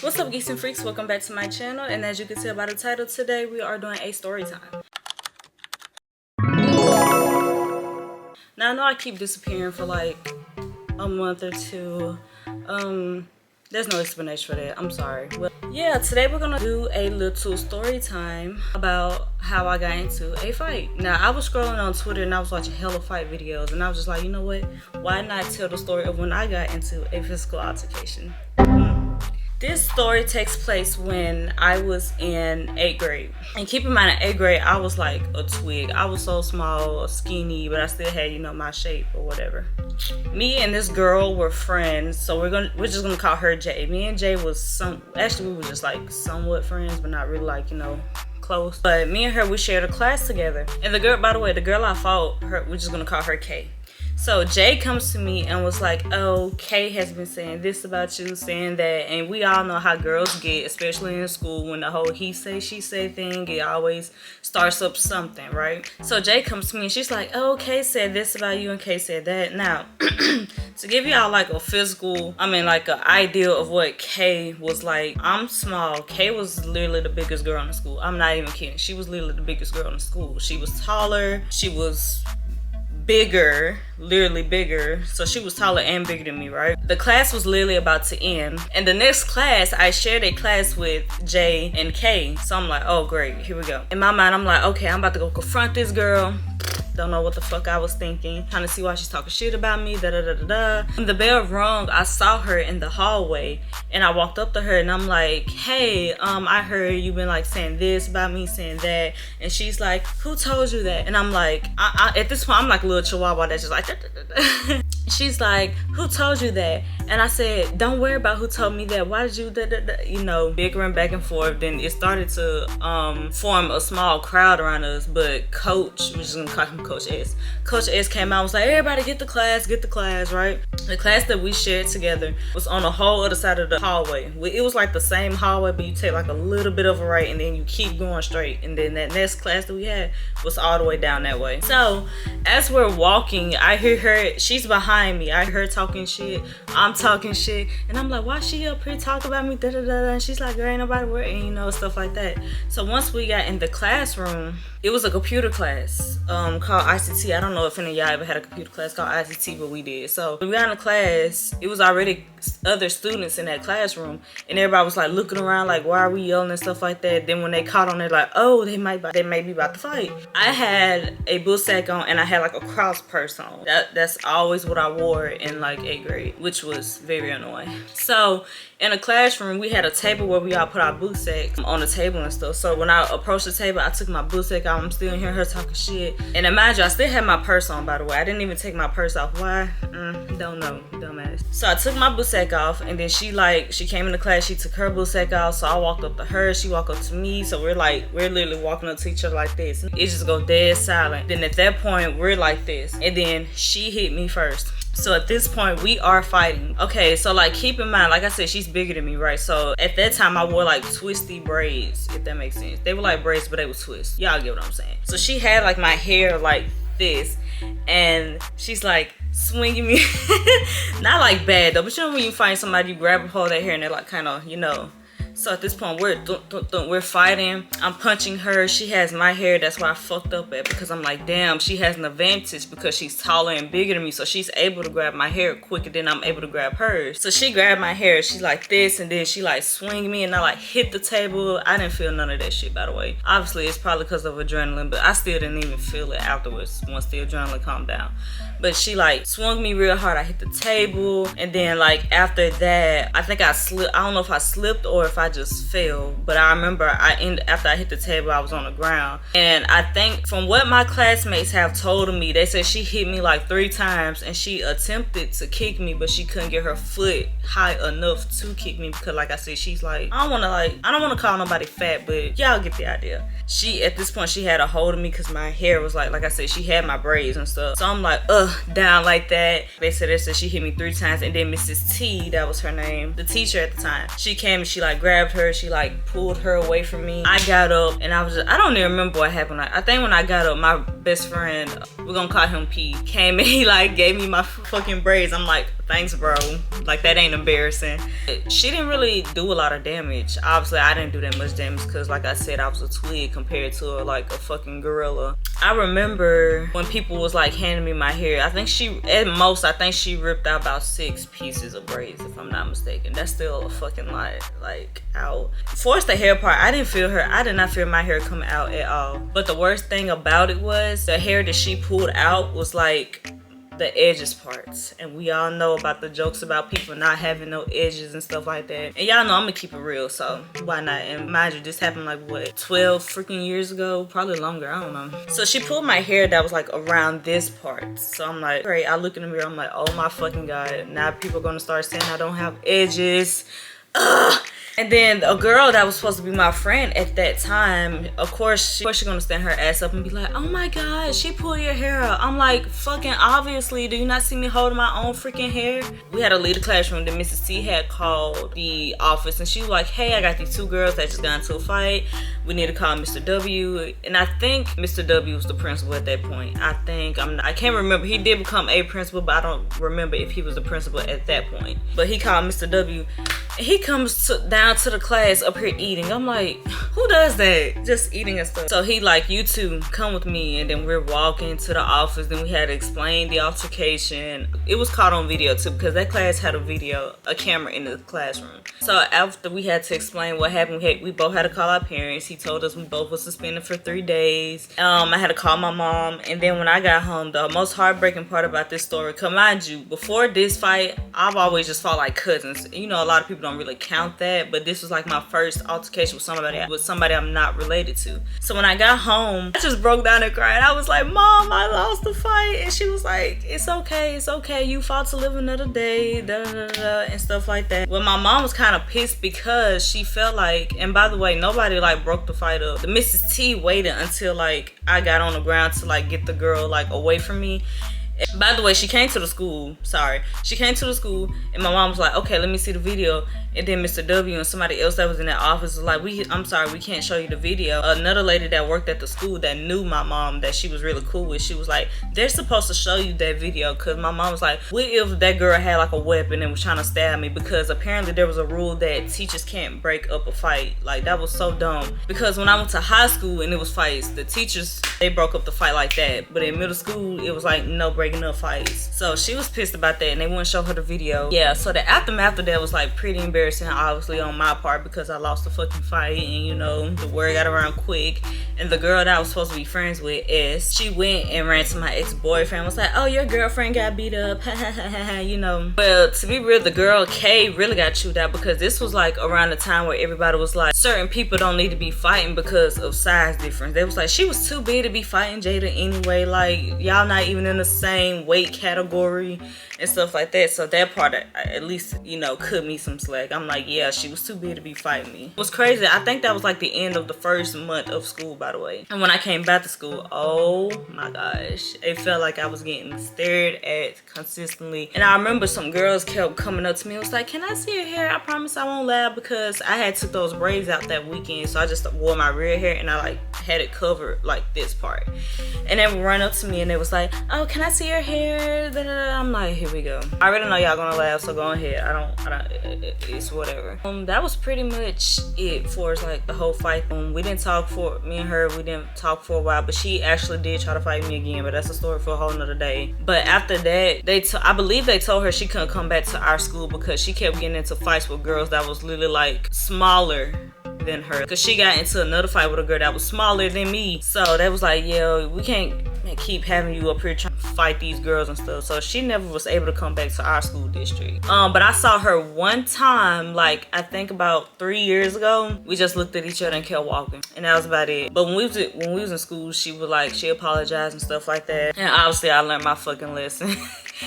What's up, geeks and freaks? Welcome back to my channel, and as you can tell by the title, today we are doing a story time. Now I know I keep disappearing for like a month or two. There's no explanation for that. I'm sorry. Well, yeah, today we're gonna do a little story time about how I got into a fight. Now, I was scrolling on Twitter and I was watching hella fight videos, and I was just like, you know what? Why not tell the story of when I got into a physical altercation? This story takes place when I was in 8th grade. And keep in mind, in 8th grade, I was like a twig. I was so small, skinny, but I still had, my shape or whatever. Me and this girl were friends, so we're just gonna call her Jay. Me and Jay was we were just like somewhat friends, but not really like, close. But me and her, we shared a class together. And the girl, by the way, the girl I fought, we're just gonna call her Kay. So Jay comes to me and was like, oh, Kay has been saying this about you, saying that. And we all know how girls get, especially in school, when the whole he say, she say thing, it always starts up something, right? So Jay comes to me and she's like, oh, Kay said this about you and Kay said that. Now, to give y'all like an idea of what Kay was like, I'm small. Kay was literally the biggest girl in the school. I'm not even kidding. She was literally the biggest girl in the school. She was taller. She was bigger, literally bigger. So she was taller and bigger than me, right? The class was literally about to end. And the next class, I shared a class with Jay and Kay. So I'm like, oh great, here we go. In my mind, I'm like, okay, I'm about to go confront this girl. Don't know what the fuck I was thinking. Trying to see why she's talking shit about me, da-da-da-da-da. When the bell rung, I saw her in the hallway. And I walked up to her and I'm like, hey, I heard you been like saying this about me, saying that. And she's like, who told you that? And I'm like, at this point, I'm like a little chihuahua that's just like, da-da-da-da. She's like, who told you that? And I said, don't worry about who told me that. Why did you, bickering back and forth. Then it started to form a small crowd around us. But Coach, we're just gonna call him Coach S. Coach S came out and was like, everybody get the class, right? The class that we shared together was on the whole other side of the hallway. It was like the same hallway, but you take like a little bit of a right and then you keep going straight. And then that next class that we had was all the way down that way. So as we're walking, I hear her, she's behind me. I hear her talking shit. I'm talking shit. And I'm like, why she up here talking about me? Da, da, da, da. And she's like, there ain't nobody working, stuff like that. So once we got in the classroom, it was a computer class called ICT. I don't know if any of y'all ever had a computer class called ICT, but we did. So when we got in the class, it was already other students in that classroom, and everybody was like looking around like, why are we yelling and stuff like that? Then when they caught on it, like, oh, they may be about to fight. I had a bull sack on and I had like a cross purse on. That's always what I wore in like 8th grade, which was very annoying. So in a classroom, we had a table where we all put our boot sacks on the table and stuff. So when I approached the table, I took my boot sack out. I'm still hearing her talking shit. And imagine, I still had my purse on, by the way. I didn't even take my purse off. Why? Don't know. Dumbass. So I took my boot sack off, and then she came into class, she took her boot sack off. So I walked up to her, she walked up to me. So we're literally walking up to each other like this. It just go dead silent. Then at that point, we're like this. And then she hit me first. So at this point, we are fighting. Okay, so like keep in mind, like I said, she's bigger than me, right? So at that time, I wore like twisty braids, if that makes sense. They were like braids, but they were twists. Y'all get what I'm saying. So she had like my hair like this, and she's like swinging me. Not like bad though, but when you find somebody, you grab a hold of their hair and they're like kind of, So at this point, we're fighting. I'm punching her. She has my hair. That's why I fucked up at, because I'm like, damn, she has an advantage because she's taller and bigger than me. So she's able to grab my hair quicker than I'm able to grab hers. So she grabbed my hair. She's like this, and then she like swing me, and I like hit the table. I didn't feel none of that shit, by the way. Obviously, it's probably because of adrenaline, but I still didn't even feel it afterwards once the adrenaline calmed down. But she like swung me real hard. I hit the table, and then like after that, I think I slipped. I don't know if I slipped or if I just fell, but I remember after I hit the table, I was on the ground. And I think from what my classmates have told me, they said she hit me like 3 times, and she attempted to kick me, but she couldn't get her foot high enough to kick me, because like I said, she's like, I don't want to call nobody fat, but y'all get the idea. At this point, she had a hold of me because my hair was like I said, she had my braids and stuff. So I'm like, down like that. They said she hit me 3 times, and then Mrs. T, that was her name, the teacher at the time, she came and she like grabbed her, she like pulled her away from me. I got up, and I don't even remember what happened. I think when I got up, my best friend, we're gonna call him P, came and he like gave me my fucking braids. I'm like, thanks, bro. Like, that ain't embarrassing. She didn't really do a lot of damage. Obviously, I didn't do that much damage because, like I said, I was a twig compared to like a fucking gorilla. I remember when people was like handing me my hair, I think she ripped out about 6 pieces of braids, if I'm not mistaken. That's still a fucking lot, like, out. For the hair part, I did not feel my hair coming out at all. But the worst thing about it was the hair that she pulled out was like the edges parts, and we all know about the jokes about people not having no edges and stuff like that, and y'all know I'm gonna keep it real, so why not? And mind you, this happened like what, 12 freaking years ago, probably longer, I don't know. So she pulled my hair that was like around this part, so I'm like, great. I look in the mirror, I'm like, oh my fucking god, now people are gonna start saying I don't have edges. Ugh. And then a girl that was supposed to be my friend at that time, of course she gonna stand her ass up and be like, oh my god, she pulled your hair out. I'm like, fucking obviously, do you not see me holding my own freaking hair? We had to leave the classroom. Then Mrs. T had called the office and she was like, hey, I got these 2 girls that just got into a fight. We need to call Mr. W. And I think Mr. W was the principal at that point. I can't remember. He did become a principal, but I don't remember if he was the principal at that point. But he called Mr. W. He comes down to the class up here eating. I'm like, who does that? Just eating and stuff. So he like, you two come with me. And then we're walking to the office. Then we had to explain the altercation. It was caught on video too, because that class had a camera in the classroom. So after we had to explain what happened, we both had to call our parents. He told us we both were suspended for 3 days. I had to call my mom. And then when I got home, the most heartbreaking part about this story, mind you, before this fight, I've always just fought like cousins. You know, a lot of people don't really count that, but this was like my first altercation with somebody I'm not related to. So when I got home, I just broke down and cried. I was like, Mom, I lost the fight. And she was like, it's okay, you fought to live another day, da da da, and stuff like that. Well, my mom was kind of pissed because she felt like, and by the way, nobody like broke the fight up. The Mrs. T waited until like I got on the ground to like get the girl like away from me. By the way, she came to the school. She came to the school and my mom was like, okay, let me see the video. And then Mr. W and somebody else that was in that office was like, I'm sorry, we can't show you the video. Another lady that worked at the school that knew my mom, that she was really cool with, she was like, they're supposed to show you that video. Because my mom was like, what if that girl had like a weapon and was trying to stab me? Because apparently there was a rule that teachers can't break up a fight. Like, that was so dumb. Because when I went to high school and it was fights, the teachers, they broke up the fight like that. But in middle school, it was like no breaking up fights. So she was pissed about that and they wouldn't show her the video. Yeah, so the aftermath of that was like pretty embarrassing, obviously, on my part, because I lost the fucking fight and, you know, the word got around quick. And the girl that I was supposed to be friends with, she went and ran to my ex-boyfriend, was like, oh, your girlfriend got beat up, you know. Well, to be real, the girl Kay really got chewed out, because this was like around the time where everybody was like, certain people don't need to be fighting because of size difference. They was like, she was too big to be fighting Jada anyway, like, y'all not even in the same weight category and stuff like that. So that part at least, you know, cut me some slack. I'm like, yeah, she was too big to be fighting me. It was crazy. I think that was like the end of the first month of school, by the way. And when I came back to school, oh my gosh, it felt like I was getting stared at consistently. And I remember some girls kept coming up to me. It was like, can I see your hair? I promise I won't laugh, because I had took those braids out that weekend. So I just wore my real hair and I like had it covered like this part. And they would run up to me and they was like, oh, can I see your hair? Da, da, da. I'm like, here we go. I already know y'all gonna laugh, so go ahead. It's whatever. That was pretty much it for like the whole fight. Me and her, we didn't talk for a while, but she actually did try to fight me again, but that's a story for a whole nother day. But after that, I believe they told her she couldn't come back to our school because she kept getting into fights with girls that was literally like smaller than her, because she got into another fight with a girl that was smaller than me. So they was like, yeah, we can't keep having you up here trying to fight these girls and stuff. So she never was able to come back to our school district. But I saw her one time, like I think about 3 years ago. We just looked at each other and kept walking, and that was about it. But when we was in school, she apologized and stuff like that. And obviously I learned my fucking lesson.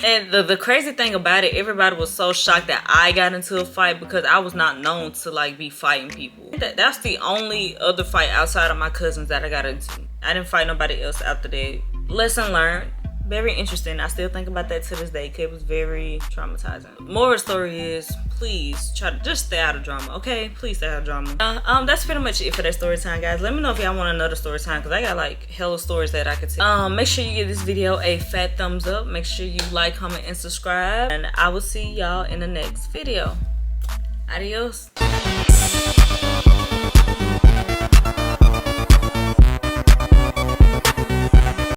And the crazy thing about it, everybody was so shocked that I got into a fight, because I was not known to like be fighting people. That's the only other fight outside of my cousins that I got into. I didn't fight nobody else after that. Lesson learned. very interesting. I still think about that to this day, because it was very traumatizing. Moral story is, please try to just stay out of drama, okay? Please stay out of drama. That's pretty much it for that story time, guys. Let me know if y'all want another story time, because I got like hella stories that I could tell. Make sure you give this video a fat thumbs up. Make sure you like, comment, and subscribe, and I will see y'all in the next video. Adios.